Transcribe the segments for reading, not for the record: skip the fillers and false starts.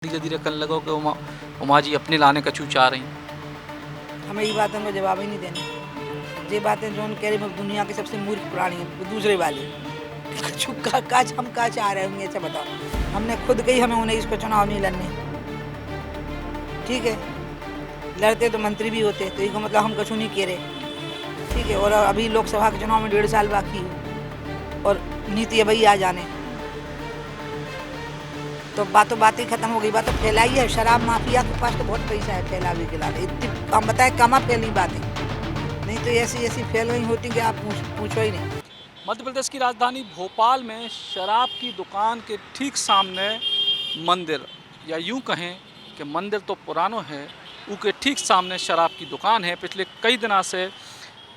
धीरे धीरे करने लगो कि उमा जी अपने लाने कछु चाह रही। हमें ये बात हमको जवाब ही नहीं देने। ये बातें जो कह रही दुनिया के सबसे मूर्ख प्राणी है वो दूसरे वाले कछु काज हम का चाह रहे होंगे, ऐसा बताओ। हमने खुद कही हमें उन्हें इसको चुनाव नहीं लड़ने, ठीक है। लड़ते तो मंत्री भी होते, तो इसका मतलब हम कछु नहीं कह रहे, ठीक है। और अभी लोकसभा के चुनाव में 1.5 साल बाकी है और नीति अभी आ जाने, तो बातें खत्म हो गई। बात फैलाई है, शराब माफिया के पास तो बहुत पैसा है फैलावे के लिए। इतनी हम बताए कमा फैली बातें, नहीं तो ऐसी ऐसी फैल गई होती कि आप पूछो ही नहीं। मध्य प्रदेश की राजधानी भोपाल में शराब की दुकान के ठीक सामने मंदिर, या यूं कहें कि मंदिर तो पुरानो है, उसके ठीक सामने शराब की दुकान है। पिछले कई दिनों से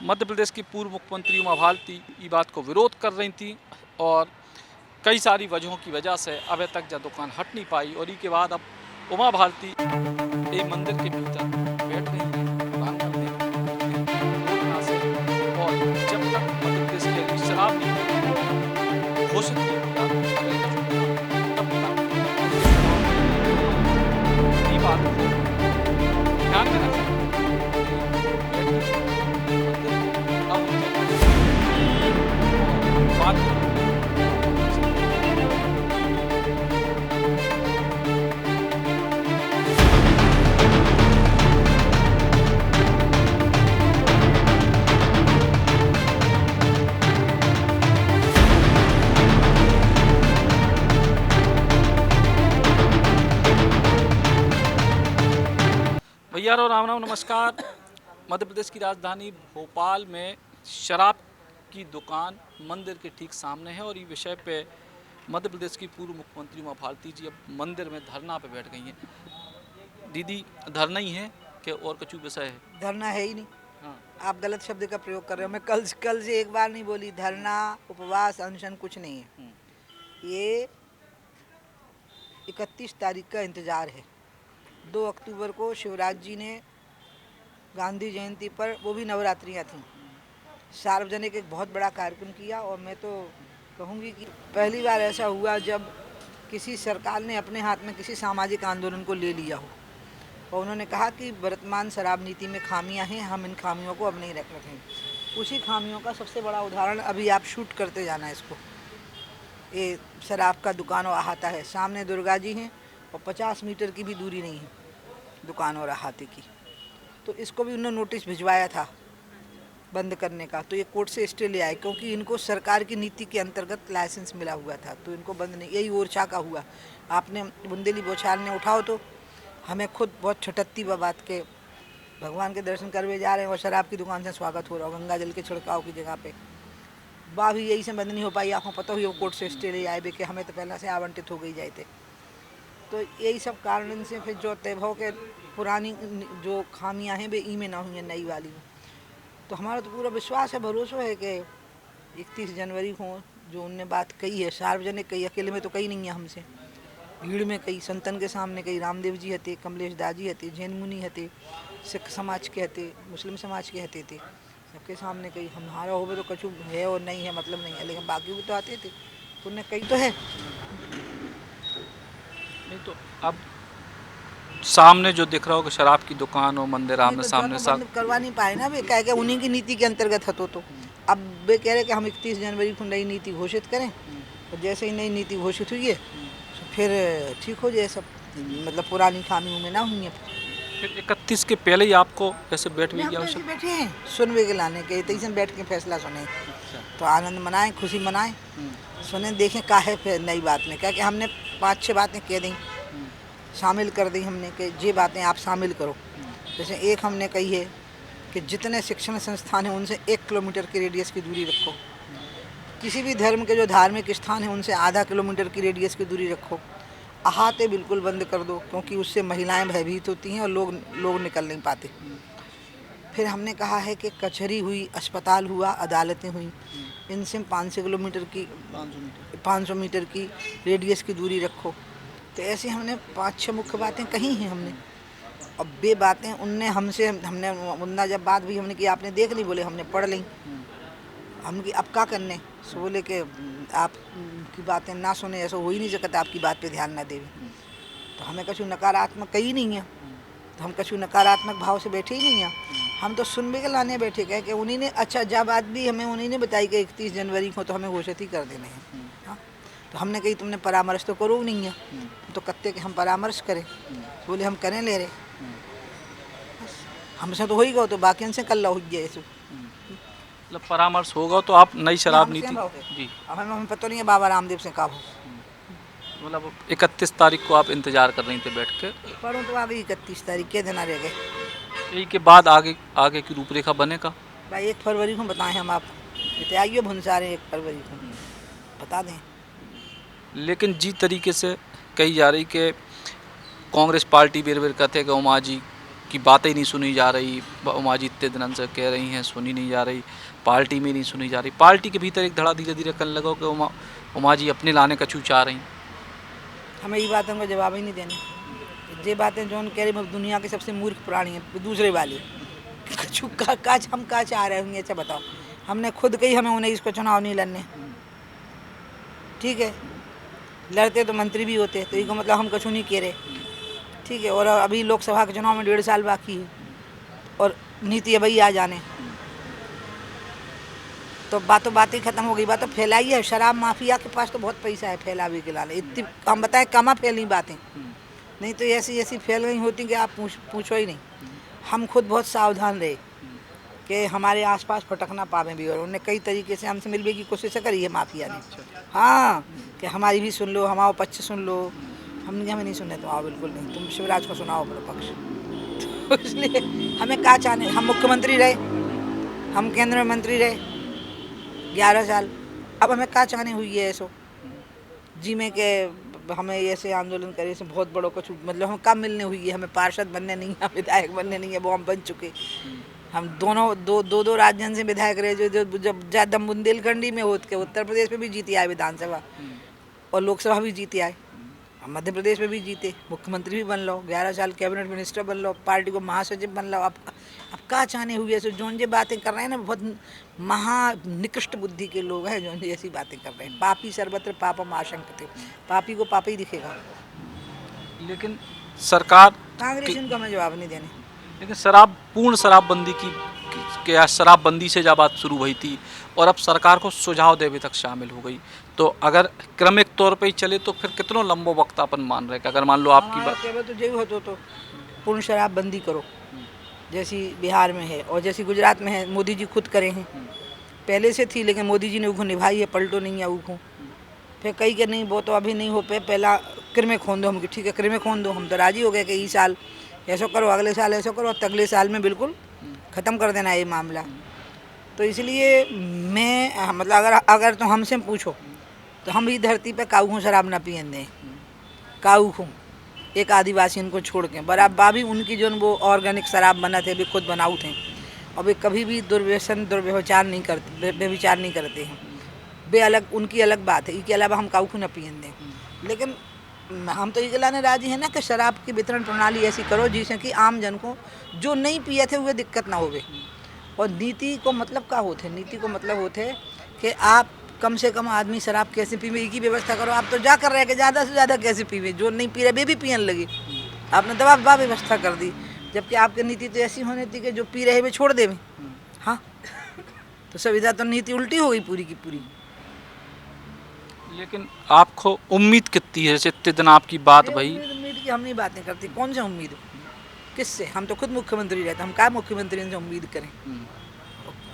मध्य प्रदेश की पूर्व मुख्यमंत्री उमा भारती ये बात को विरोध कर रही थी और कई सारी वजहों की वजह से अभी तक यह दुकान हट नहीं पाई। और इसके बाद अब उमा भारती एक मंदिर के भीतर बैठ रही है दुकान करने से, और जब तक मध्य प्रदेश के लिए शराब नीति घोषित नहीं होता तब तक ये बात को ध्यान में रखें। भैया रो राम राम, नमस्कार। मध्य प्रदेश की राजधानी भोपाल में शराब की दुकान मंदिर के ठीक सामने है और ये विषय पे मध्य प्रदेश की पूर्व मुख्यमंत्री उमा भारती जी अब मंदिर में धरना पे बैठ गई हैं। दीदी, धरना ही है कि और कुछ विषय है? धरना है ही नहीं। हाँ। आप गलत शब्द का प्रयोग कर रहे हो। मैं कल से एक बार नहीं बोली धरना, उपवास, अनशन कुछ नहीं है। ये 31 तारीख का इंतज़ार है। 2 अक्टूबर को शिवराज जी ने गांधी जयंती पर, वो भी नवरात्रियाँ थीं, सार्वजनिक एक बहुत बड़ा कार्यक्रम किया। और मैं तो कहूँगी कि पहली बार ऐसा हुआ जब किसी सरकार ने अपने हाथ में किसी सामाजिक आंदोलन को ले लिया हो और उन्होंने कहा कि वर्तमान शराब नीति में खामियां हैं, हम इन खामियों को अब नहीं रखेंगे। उसी खामियों का सबसे बड़ा उदाहरण अभी आप शूट करते जाना इसको। ये शराब का दुकान और अहाता है, सामने दुर्गा जी हैं और 50 मीटर की भी दूरी नहीं है दुकान और अहाते की। तो इसको भी उन्होंने नोटिस भिजवाया था बंद करने का, तो ये कोर्ट से स्टे ले आए क्योंकि इनको सरकार की नीति के अंतर्गत लाइसेंस मिला हुआ था, तो इनको बंद नहीं। यही ओरछा का हुआ, आपने बुंदेली बौछार ने उठाओ तो हमें खुद बहुत छटकती व बात के भगवान के दर्शन करवे जा रहे हैं और शराब की दुकान से स्वागत हो रहा हो गंगा जल के छिड़काव की जगह पे। वाह भी यही से बंद नहीं हो पाई, आपको पता हुई वो कोर्ट से स्टे ले आए बे कि हमें तो पहले से आवंटित हो गई जाए थे। तो यही सब कारण से फिर जो तय के पुरानी जो खामियां हैं वे ई में ना हुई हैं, नई वाली में। तो हमारा तो पूरा विश्वास है, भरोसा है कि 31 जनवरी को जो उनने बात कही है, सार्वजनिक कही, अकेले में तो कही नहीं है, हमसे भीड़ में कही, संतन के सामने कही। रामदेव जी हते, कमलेश दाजी हते, जैन मुनि हते, सिख समाज के हते, मुस्लिम समाज के हते थे, सबके सामने कही। हमारा हो तो कछु है और नहीं है मतलब नहीं है, लेकिन बाकी भी तो आते थे, उनने कही तो है। नहीं तो अब सामने जो दिख रहा हो कि शराब की दुकान और मंदिर आमने सामने बंद करवा नहीं पाए ना वे, कह के उन्हीं की नीति के अंतर्गत हतो। तो अब वे कह रहे कि हम 31 जनवरी को नई नीति घोषित करें, और जैसे ही नई नीति घोषित हुई है तो फिर ठीक हो जाए सब, मतलब पुरानी खामियों में ना हुई है। फिर 31 के पहले ही आपको ऐसे बैठ भी गया? बैठे हैं सुनवे के लाने के, तैसे बैठ के फैसला सुने तो आनंद मनाएं, खुशी मनाएं, सुने, देखें का है फिर नई बात में। क्या कि हमने 5-6 बातें कह दी, शामिल कर दी हमने कि ये बातें आप शामिल करो। जैसे एक हमने कही है कि जितने शिक्षण संस्थान हैं उनसे 1 किलोमीटर की रेडियस की दूरी रखो। किसी भी धर्म के जो धार्मिक स्थान हैं उनसे आधा किलोमीटर की रेडियस की दूरी रखो। अहाते बिल्कुल बंद कर दो क्योंकि उससे महिलाएं भयभीत होती हैं और लोग निकल नहीं पाते। फिर हमने कहा है कि कचहरी हुई, अस्पताल हुआ, अदालतें हुई, इनसे 500 मीटर की रेडियस की दूरी रखो। तो ऐसे हमने 5-6 मुख्य बातें कही हैं हमने। अब बे बातें उनने हमने उन्ना जब बात भी हमने की, आपने देख ली, बोले हमने पढ़ ली। हम कि अब क्या करने, सो बोले कि आप की बातें ना सुने, ऐसा हो ही नहीं सकता, आपकी बात पे ध्यान ना देवे। तो तो हमें कछु नकारात्मक कही नहीं है, तो हम कछु नकारात्मक भाव से बैठे ही नहीं हैं। हम तो सुन भी के लाने बैठे गए कि उन्हीं ने, अच्छा जब बात भी हमें उन्हीं ने बताई कि 31 जनवरी को तो हमें घोषित ही कर देने हैं। हाँ, तो हमने कही तुमने परामर्श तो करो नहीं है, तो कत्ते के हम परामर्श करें, बोले हम करें ले रहे, हमसे तो हो ही गो, तो बाकी से कल हो गया ऐसे। मतलब परामर्श होगा तो आप नई शराब नीति जी, अब हमें पता नहीं है बाबा रामदेव से कब हो, मतलब 31 तारीख को आप इंतजार कर रही थे बैठ के, पढ़ो तो आ गई 31 तारीख के दिन आ रह गए। यही के बाद आगे की रूपरेखा बनेगा भाई 1 फरवरी को बताएं हम आप, इतने आइए भुनसारे 1 फरवरी को बता दें। लेकिन जी तरीके से कही जा रही कि कांग्रेस पार्टी बेर बेर कहते कि उमा जी की बातें ही नहीं सुनी जा रही, उमा जी इतने दिनों से कह रही हैं सुनी नहीं जा रही, पार्टी में नहीं सुनी जा रही, पार्टी के भीतर एक धड़ा धीरे धीरे करने लगो कि उमा जी अपने लाने कछू चाह रही। हमें ये बातों का जवाब ही नहीं देने, ये बातें जो कह रही दुनिया के सबसे मूर्ख प्राणी हैं दूसरे वाले, कछु काच हम का चाह रहे होंगे, अच्छा बताओ। हमने खुद कही हमें 19 को चुनाव नहीं लड़ने, ठीक है, लड़ते तो मंत्री भी होते, तो इसका मतलब हम कछु नहीं कह रहे, ठीक है। और अभी लोकसभा के चुनाव में 1.5 साल बाकी है और नीति अभी आ जाने, तो बातें खत्म हो गई, बातें फैलाई है। शराब माफिया के पास तो बहुत पैसा है फैलावे के लाले, इतनी हम बताएं कमा फैली बातें, नहीं तो ऐसी ऐसी फैल गई होती कि आप पूछो ही नहीं। हम खुद बहुत सावधान रहे कि हमारे आसपास फटक ना पावे भी, और उन्होंने कई तरीके से हमसे मिलने की कोशिश करी है माफिया ने, हाँ, कि हमारी भी सुन लो, हमारा पक्ष सुन लो। हमने हमें नहीं सुनने तो आओ, बिल्कुल नहीं, तुम शिवराज को सुनाओ अपना पक्ष। तो इसलिए हमें क्या चाहने, हम मुख्यमंत्री रहे, हम केंद्र में मंत्री रहे 11 साल, अब हमें क्या चाहने हुई है ऐसो जी में के हमें ऐसे आंदोलन करे से बहुत बड़ो कुछ, मतलब हम कब मिलने हुई है, हमें पार्षद बनने नहीं है, विधायक बनने नहीं है, वो हम बन चुके। हम दोनों दो राज्यों से विधायक रहे, जो जब ज्यादा बुंदेलखंडी में होते के उत्तर प्रदेश में भी जीती आए विधानसभा और लोकसभा भी जीती आए, हम मध्य प्रदेश में भी जीते, मुख्यमंत्री भी बन लो, 11 साल कैबिनेट मिनिस्टर बन लो, पार्टी को महासचिव बन लो। अब क्या चाहने हुई ऐसे जोन जे बातें कर रहे हैं ना, बहुत महानिकृष्ट बुद्धि के लोग हैं जो ऐसी बातें कर रहे हैं। पापी सर्वत्र पापम आशंकते, पापी को पापी दिखेगा। लेकिन सरकार कांग्रेस इनको हमें जवाब नहीं देने। लेकिन पूर्ण शराबबंदी की शराबबंदी से जब बात शुरू हुई थी और अब सरकार को सुझाव देवे तक शामिल हो गई, तो अगर क्रमिक तौर पे ही चले तो फिर कितना लंबा वक्त अपन मान रहे, अगर मान लो आपकी बात तो यही हो तो पूर्ण शराबबंदी करो, जैसी बिहार में है और जैसी गुजरात में है, मोदी जी खुद करे हैं, पहले से थी लेकिन मोदी जी ने उनको निभाई है, पलटो नहीं है उनको। फिर कई के नहीं वो तो अभी नहीं हो पे, पहला क्रिमे खोन दो, हम ठीक है क्रिमे खोन दो, हम तो राजी हो गए कि इस साल ऐसा करो, अगले साल ऐसा करो, अगले साल में बिल्कुल ख़त्म कर देना ये मामला। तो इसलिए मैं मतलब अगर तो हमसे पूछो तो हम ही धरती पे काऊ को शराब ना पियन दें, काऊ को एक आदिवासी उनको छोड़ के, बराबर भी उनकी जो वो ऑर्गेनिक शराब बना थे भी खुद बनाऊ थे, और वे कभी भी दुर्व्यवचार नहीं करते, व्यभिचार नहीं करते हैं, वे अलग उनकी अलग बात है, इसके अलावा हम काऊ को न पियन दें। लेकिन हम तो ये लाने राजी हैं ना कि शराब की वितरण प्रणाली ऐसी करो जिससे कि आम जन को जो नहीं पिए थे वो दिक्कत ना होवे। और नीति को मतलब क्या होते, नीति को मतलब होते कि आप कम से कम आदमी शराब कैसे पीवे एक ही व्यवस्था करो। आप तो जा कर रहे कि ज़्यादा से ज़्यादा कैसे पीवे, जो नहीं पी रहे वे भी पियन लगे, आपने दबा व्यवस्था कर दी, जबकि आपकी नीति तो ऐसी होनी थी कि जो पी रहे वे छोड़ देवे। हाँ, तो संविधा तो नीति उल्टी हो गई पूरी की पूरी। लेकिन आपको उम्मीद कितनी है, इतने दिन आपकी बात भाई उम्मीद की हम नहीं बातें करती, कौन सी उम्मीद, किससे? हम तो खुद मुख्यमंत्री रहते, हम क्या मुख्यमंत्री से उम्मीद करें?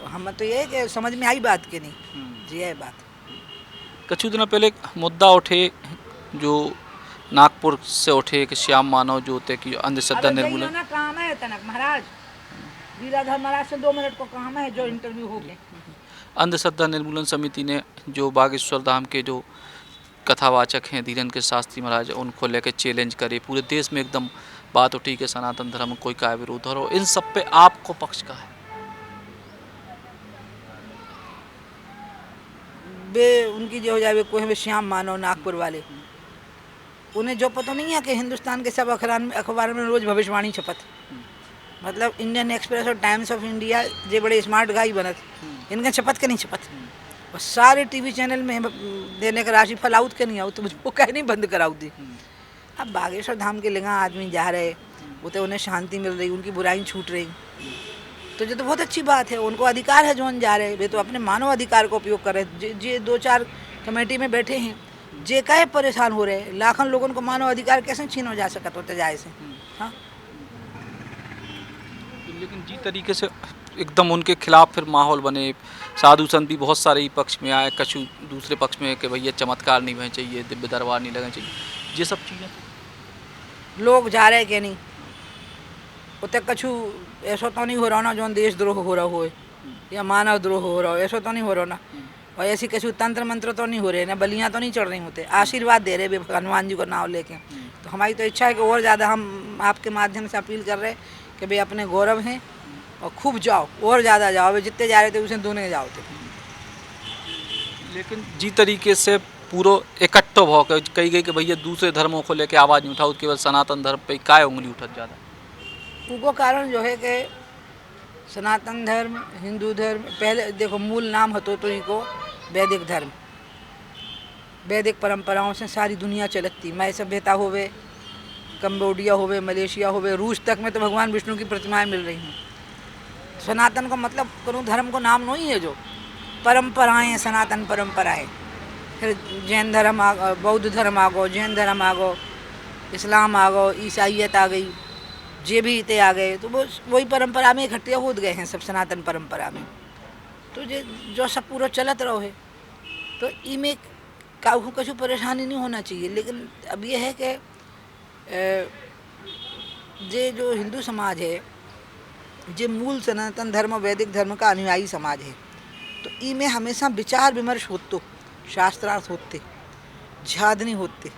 हम तो ये कि समझ में आई बात के नहीं जी है बात। कुछ दिन पहले एक मुद्दा उठे जो नागपुर से उठे कि श्याम मानव जो होते कि अंधश्रद्धा निर्मूलन काम है तनक महाराज, लीलाधर महाराज से 2 मिनट को काम है जो इंटरव्यू हो गए। अंधश्रद्धा निर्मूलन समिति ने जो बागेश्वर धाम के जो कथावाचक हैं धीरेन्द्र शास्त्री महाराज, उनको लेकर चैलेंज करे, पूरे देश में एकदम बात उठी कि सनातन धर्म कोई का विरोध हो। इन सब पे आपको पक्ष का है? वे उनकी जो हो जाए कोई श्याम मानव नागपुर वाले, उन्हें जो पता नहीं है कि हिंदुस्तान के सब अखबार में रोज भविष्यवाणी छपत, मतलब इंडियन एक्सप्रेस और टाइम्स ऑफ इंडिया जे बड़े स्मार्ट गाई बनत, इनका छपत के नहीं छपत, और सारे टीवी चैनल में देने का राशि फल आउट के नहीं आउट, तो वो कहीं नहीं बंद कराऊ दी। अब बागेश्वर धाम के लिंगा आदमी जा रहे, वो तो उन्हें शांति मिल रही, उनकी बुराई छूट रही, तो ये तो बहुत अच्छी बात है। उनको अधिकार है, जो जा रहे वे तो अपने मानव अधिकार का उपयोग कर रहे। जे 2-4 कमेटी में बैठे हैं, जे काहे परेशान हो रहे, लाखों लोगों को मानव अधिकार कैसे छीन हो जा सकता होता जाए से। हाँ, लेकिन जी तरीके से एकदम उनके खिलाफ फिर माहौल बने, साधु संत भी बहुत सारे ही पक्ष में आए, कछु दूसरे पक्ष में कि भैया चमत्कार नहीं होने चाहिए, दिव्य दरबार नहीं लगना चाहिए, ये सब चीज़ें लोग जा रहे कि नहीं, उतने कछु ऐसा तो नहीं हो रहा ना जो देशद्रोह हो रहा हो या मानव द्रोह हो रहा हो, ऐसा तो नहीं हो रहा ना। और ऐसी कछु तंत्र मंत्र तो नहीं हो रहे ना, बलियाँ तो नहीं चढ़ रही होते, आशीर्वाद दे रहे हनुमान जी को नाम लेके। तो हमारी तो इच्छा है कि और ज़्यादा हम आपके माध्यम से अपील कर रहे हैं कि भाई अपने गौरव हैं और खूब जाओ, और ज़्यादा जाओ, भाई जितने जा रहे थे उसे दूने जाओ थे। लेकिन जी तरीके से पूरा इकट्ठो भाव के कही गई कि भैया दूसरे धर्मों को लेके आवाज़ नहीं उठाओ, केवल सनातन धर्म पे काय उंगली उठत ज़्यादा। उनको कारण जो है कि सनातन धर्म, हिंदू धर्म, पहले देखो मूल नाम हतो तो इनको वैदिक धर्म, वैदिक परंपराओं से सारी दुनिया चलती। मय सभ्यता होवे, कंबोडिया होवे, मलेशिया होवे, रूस तक में तो भगवान विष्णु की प्रतिमाएं मिल रही हैं। सनातन का मतलब कोनो धर्म को नाम नहीं है, जो परंपराएं सनातन परंपरा है। फिर जैन धर्म बौद्ध धर्म आ गो, जैन धर्म आ गो, इस्लाम आ गो, ईसाइयत आ गई, जे भी इते आ गए, तो वो वही परंपरा में इकट्ठे हो गए हैं सब सनातन परंपरा में। तो ये जो सब पूरा चलत रहो है, तो इमें काहू कछु परेशानी नहीं होना चाहिए। लेकिन अब ये है कि ये जो हिंदू समाज है, ये मूल सनातन धर्म वैदिक धर्म का अनुयायी समाज है, तो इमें हमेशा विचार विमर्श होते, शास्त्रार्थ होते, झाद नहीं होते,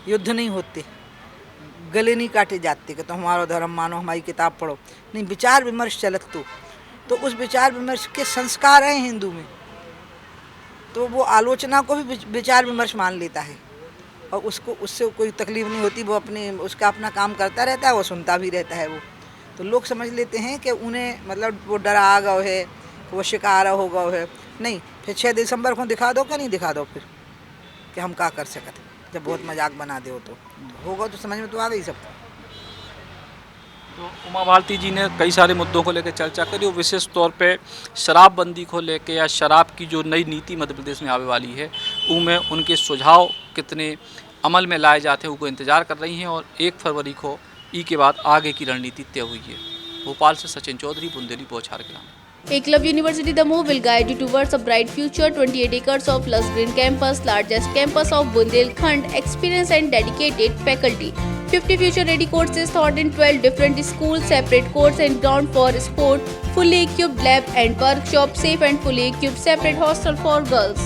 युद्ध नहीं होते, गले नहीं काटे जाते कि तो हमारा धर्म मानो, हमारी किताब पढ़ो, नहीं, विचार विमर्श चलत। तो उस विचार विमर्श के संस्कार हैं हिंदू में, तो वो आलोचना को भी विचार विमर्श मान लेता है और उसको उससे कोई तकलीफ नहीं होती, वो अपने उसका अपना काम करता रहता है, वो सुनता भी रहता है। वो तो लोग समझ लेते हैं कि उन्हें मतलब वो डरा आ गए है, वो शिकार हो गए है। नहीं, फिर 6 दिसंबर को दिखा दो, क्या नहीं दिखा दो, फिर कि हम क्या कर सकते, जब बहुत मजाक बना दो तो होगा, तो समझ में तो आ गई सबको। तो उमा भारती जी ने कई सारे मुद्दों को लेकर चर्चा करी और विशेष तौर पे शराबबंदी को लेकर या शराब की जो नई नीति मध्य प्रदेश में आने वाली है, उनमें उनके सुझाव कितने अमल में लाए जाते हैं, उनको इंतजार कर रही हैं। और 1 फरवरी को ई के बाद आगे की रणनीति तय हुई है। भोपाल से सचिन चौधरी, बुंदेली बौछार के नाम। Eklavya University Damoh will guide you towards a bright future. 28 acres of lush green campus, largest campus of Bundelkhand, experienced and dedicated faculty. 50 future-ready courses taught in 12 different schools, separate courts and ground for sport, fully equipped lab and workshop, safe and fully equipped separate hostel for girls.